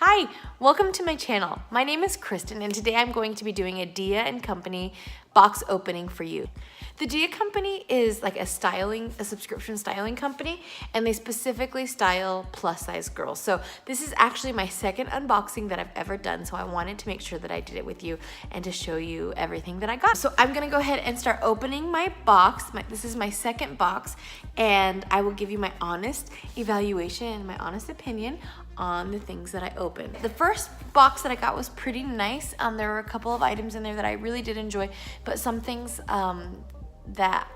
Hi, welcome to my channel. My name is Kristen and today I'm going to be doing a Dia&Co box opening for you. The Dia Company is like a subscription styling company, and they specifically style plus size girls. So this is actually my second unboxing that I've ever done, so I wanted to make sure that I did it with you and to show you everything that I got. So I'm gonna go ahead and start opening my box. This is my second box, and I will give you my honest evaluation and my honest opinion on the things that I opened. The first box that I got was pretty nice. There were a couple of items in there that I really did enjoy, but some things that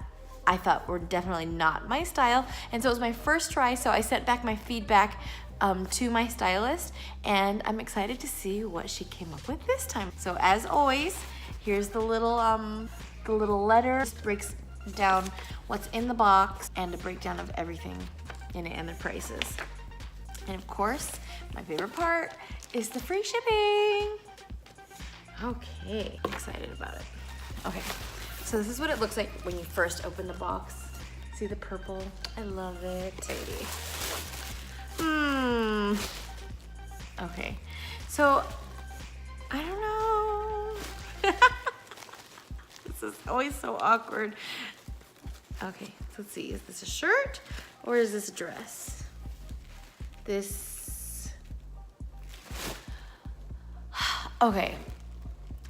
I thought were definitely not my style. And so it was my first try, so I sent back my feedback to my stylist, and I'm excited to see what she came up with this time. So as always, here's the little letter. It breaks down what's in the box and a breakdown of everything in it and the prices. And of course, my favorite part is the free shipping. Okay, I'm excited about it. Okay, so this is what it looks like when you first open the box. See the purple? I love it. Okay, so I don't know. This is always so awkward. Okay, so let's see. Is this a shirt or is this a dress? Okay,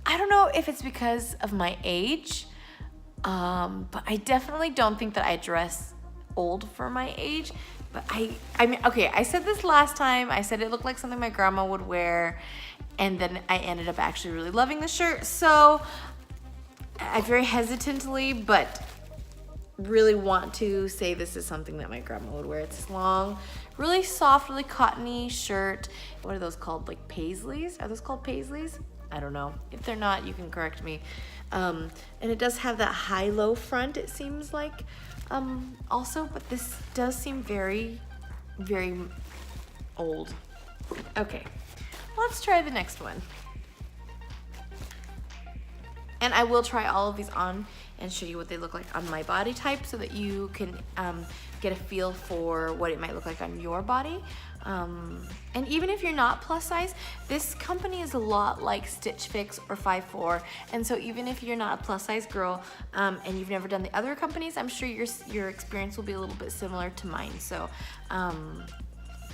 I don't know if it's because of my age, but I definitely don't think that I dress old for my age. But I mean, okay, I said this last time. I said it looked like something my grandma would wear, and then I ended up actually really loving the shirt. So I very hesitantly, but really want to say this is something that my grandma would wear. It's this long, really soft, really cottony shirt. What are those called? Like paisleys? Are those called paisleys? I don't know. If they're not, you can correct me. And it does have that high-low front, it seems like, also, but this does seem very, very old. Okay, let's try the next one. And I will try all of these on and show you what they look like on my body type so that you can get a feel for what it might look like on your body. And even if you're not plus size, this company is a lot like Stitch Fix or 5'4", and so even if you're not a plus size girl and you've never done the other companies, I'm sure your experience will be a little bit similar to mine. So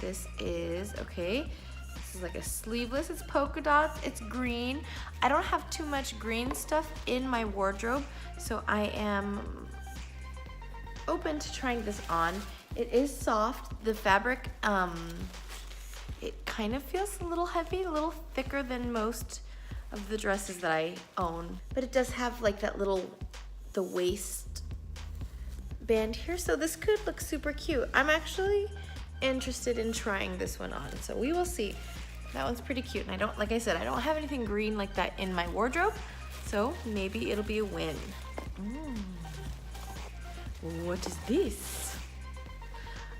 this is, okay, this is like a sleeveless, it's polka dots, it's green. I don't have too much green stuff in my wardrobe, so I am open to trying this on. It is soft. The fabric, it kind of feels a little heavy, a little thicker than most of the dresses that I own. But it does have like that the waist band here, so this could look super cute. I'm actually interested in trying this one on, so we will see. That one's pretty cute, and like I said, I don't have anything green like that in my wardrobe, so maybe it'll be a win. What is this?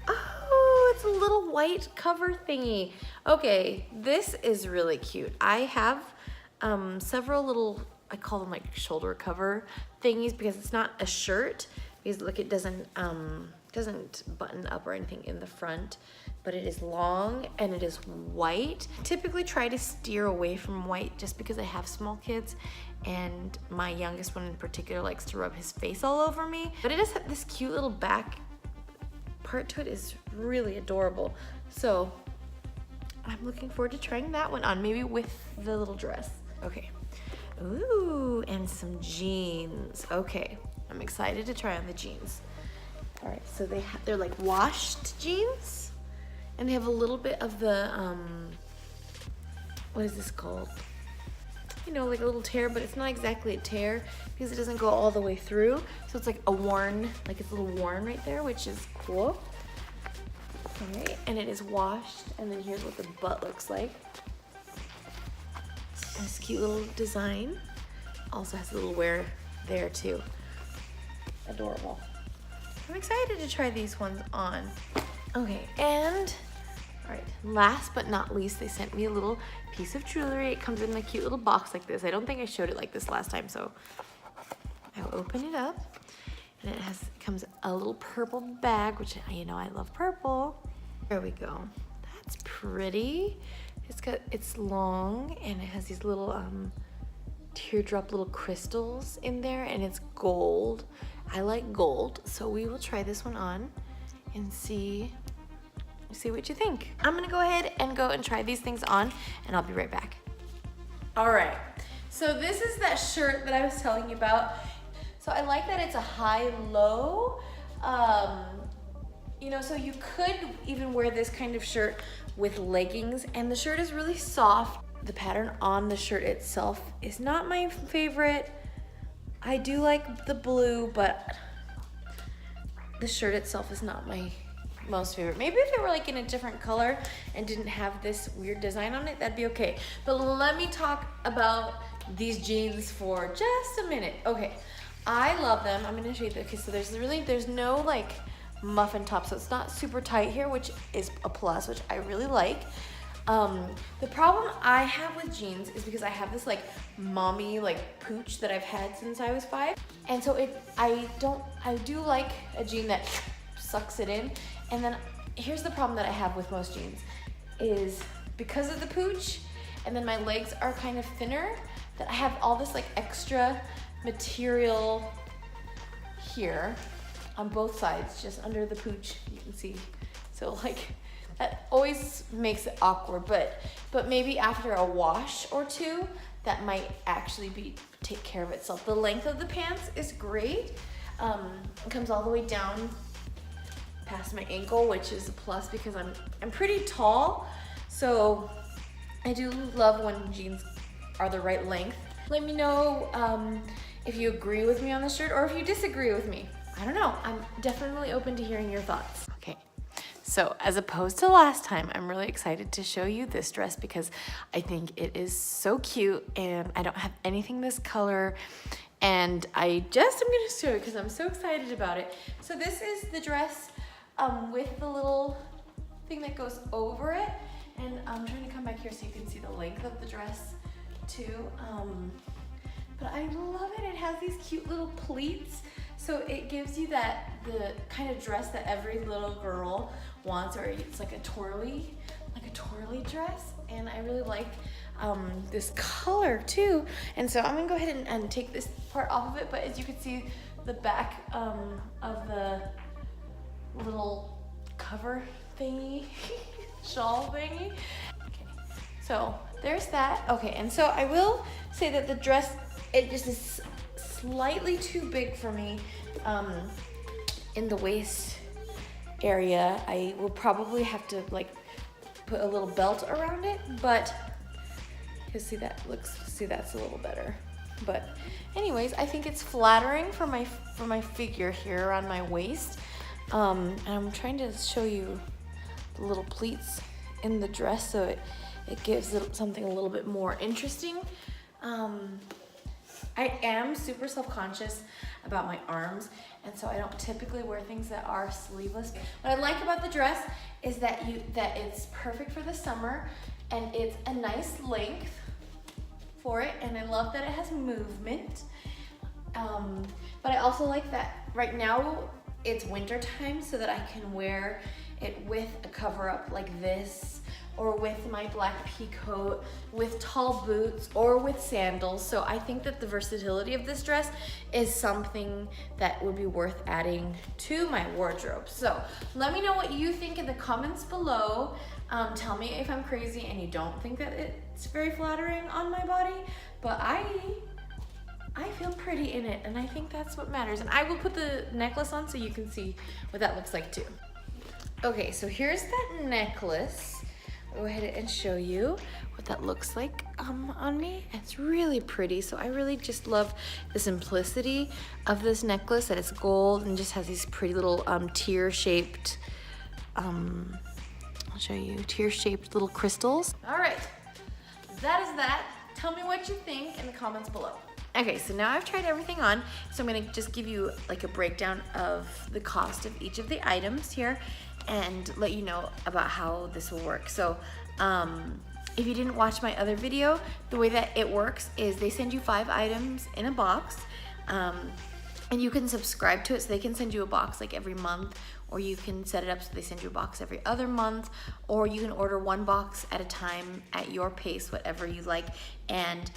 Oh, it's a little white cover thingy. Okay, this is really cute. I have several little, I call them like shoulder cover thingies because it's not a shirt, because look, it doesn't button up or anything in the front, but it is long and it is white. Typically try to steer away from white just because I have small kids, and my youngest one in particular likes to rub his face all over me. But it does have this cute little back part to it, is really adorable. So I'm looking forward to trying that one on, maybe with the little dress. Okay. Ooh, and some jeans. Okay, I'm excited to try on the jeans. All right, so they're like washed jeans, and they have a little bit of the, what is this called? You know, like a little tear, but it's not exactly a tear because it doesn't go all the way through. So it's like a worn, like it's a little worn right there, which is cool. All right, and it is washed, and then here's what the butt looks like. And this cute little design. Also has a little wear there too. Adorable. I'm excited to try these ones on. Okay, and all right, last but not least, they sent me a little piece of jewelry. It comes in a cute little box like this. I don't think I showed it like this last time, so I'll open it up. And it comes a little purple bag, which, you know, I love purple. There we go. That's pretty. It's long and it has these little teardrop little crystals in there, and it's gold. I like gold, so we will try this one on and see what you think. I'm gonna go ahead and try these things on, and I'll be right back. All right, so this is that shirt that I was telling you about. So I like that it's a high-low, you know, so you could even wear this kind of shirt with leggings, and the shirt is really soft. The pattern on the shirt itself is not my favorite. I do like the blue, but the shirt itself is not my most favorite. Maybe if it were like in a different color and didn't have this weird design on it, that'd be okay. But let me talk about these jeans for just a minute. Okay, I love them. I'm gonna show you okay, so there's no like muffin top, so it's not super tight here, which is a plus, which I really like. The problem I have with jeans is because I have this like mommy like pooch that I've had since I was 5, and so I do like a jean that sucks it in. And then here's the problem that I have with most jeans is because of the pooch, and then my legs are kind of thinner, that I have all this like extra material here on both sides, just under the pooch, you can see. So like that always makes it awkward, but maybe after a wash or two, that might actually take care of itself. The length of the pants is great. It comes all the way down past my ankle, which is a plus because I'm pretty tall, so I do love when jeans are the right length. Let me know if you agree with me on this shirt or if you disagree with me. I don't know. I'm definitely open to hearing your thoughts. Okay, so as opposed to last time, I'm really excited to show you this dress because I think it is so cute, and I don't have anything this color, and I'm gonna show you because I'm so excited about it. So this is the dress with the little thing that goes over it, and I'm trying to come back here so you can see the length of the dress too. But I love it. It has these cute little pleats, so it gives you the kind of dress that every little girl wants, or it's like a twirly dress, and I really like this color too. And so I'm gonna go ahead and take this part off of it, but as you can see, the back of the little cover thingy, shawl thingy. Okay, so there's that. Okay, and so I will say that the dress, it just is slightly too big for me in the waist area. I will probably have to like put a little belt around it, but you see that's a little better. But anyways, I think it's flattering for my figure here around my waist. And I'm trying to show you the little pleats in the dress so it gives it something a little bit more interesting. I am super self-conscious about my arms, and so I don't typically wear things that are sleeveless. What I like about the dress is that it's perfect for the summer, and it's a nice length for it, and I love that it has movement. But I also like that right now it's winter time, so that I can wear it with a cover up like this, or with my black pea coat, with tall boots, or with sandals. So I think that the versatility of this dress is something that would be worth adding to my wardrobe. So let me know what you think in the comments below. Tell me if I'm crazy and you don't think that it's very flattering on my body, but I feel pretty in it, and I think that's what matters. And I will put the necklace on so you can see what that looks like too. Okay, so here's that necklace. I'll go ahead and show you what that looks like on me. It's really pretty, so I really just love the simplicity of this necklace, that it's gold and just has these pretty little tear-shaped, I'll show you, tear-shaped little crystals. All right, that is that. Tell me what you think in the comments below. Okay, so now I've tried everything on, so I'm gonna just give you like a breakdown of the cost of each of the items here and let you know about how this will work. So if you didn't watch my other video, the way that it works is they send you 5 items in a box, and you can subscribe to it, so they can send you a box like every month or you can set it up so they send you a box every other month, or you can order one box at a time at your pace, whatever you like, and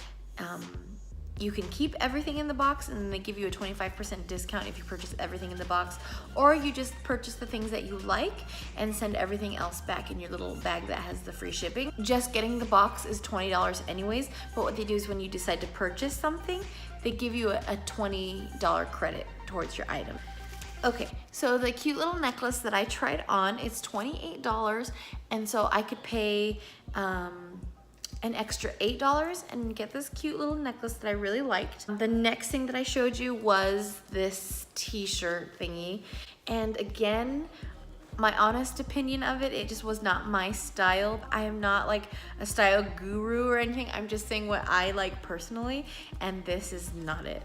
you can keep everything in the box and then they give you a 25% discount if you purchase everything in the box, or you just purchase the things that you like and send everything else back in your little bag that has the free shipping. Just getting the box is $20 anyways, but what they do is when you decide to purchase something, they give you a $20 credit towards your item. Okay, so the cute little necklace that I tried on, it's $28, and so I could pay an extra $8 and get this cute little necklace that I really liked. The next thing that I showed you was this t-shirt thingy, and again, my honest opinion of it, it just was not my style. I am not like a style guru or anything. I'm just saying what I like personally, and this is not it.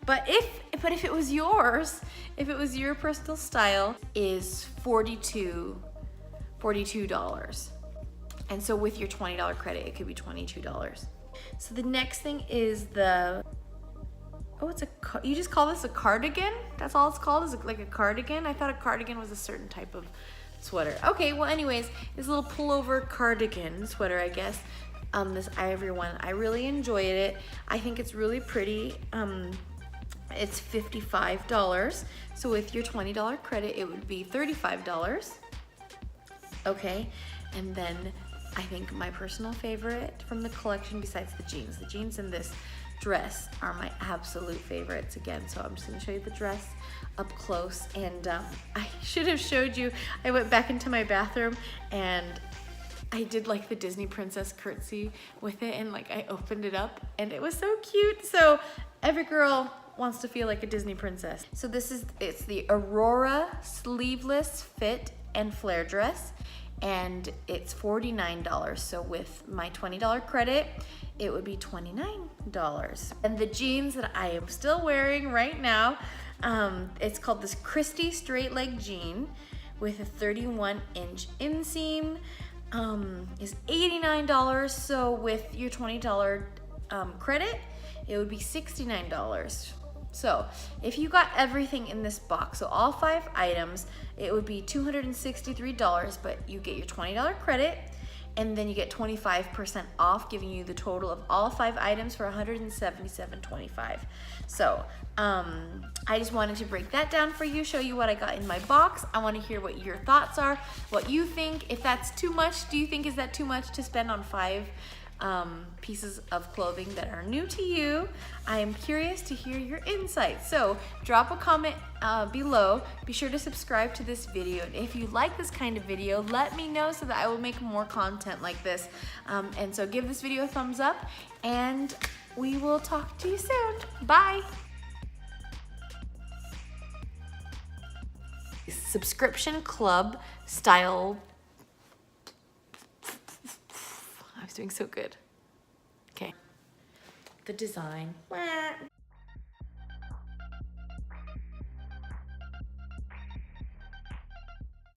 But if it was yours, if it was your personal style, is $42. And so with your $20 credit, it could be $22. So the next thing is the, oh, you just call this a cardigan? That's all it's called, is like a cardigan? I thought a cardigan was a certain type of sweater. Okay, well anyways, this little pullover cardigan sweater, I guess. This ivory one, I really enjoyed it. I think it's really pretty. It's $55. So with your $20 credit, it would be $35. Okay, and then I think my personal favorite from the collection, besides the jeans in this dress are my absolute favorites again. So I'm just gonna show you the dress up close, and I should have showed you, I went back into my bathroom and I did like the Disney princess curtsy with it, and like I opened it up and it was so cute. So every girl wants to feel like a Disney princess. So it's the Aurora sleeveless fit and flare dress, and it's $49. So with my $20 credit, it would be $29. And the jeans that I am still wearing right now, it's called this Christie straight leg jean with a 31-inch inseam, is $89. So with your $20 credit, it would be $69. So if you got everything in this box, so all 5 items, it would be $263, but you get your $20 credit, and then you get 25% off, giving you the total of all 5 items for $177.25. So I just wanted to break that down for you, show you what I got in my box. I want to hear what your thoughts are, what you think. If that's too much, do you think is that too much to spend on 5 pieces of clothing that are new to you? I am curious to hear your insights. So drop a comment below. Be sure to subscribe to this video. And if you like this kind of video, let me know so that I will make more content like this. And so give this video a thumbs up, and we will talk to you soon. Bye. Subscription club style. I was doing so good. Okay. The design.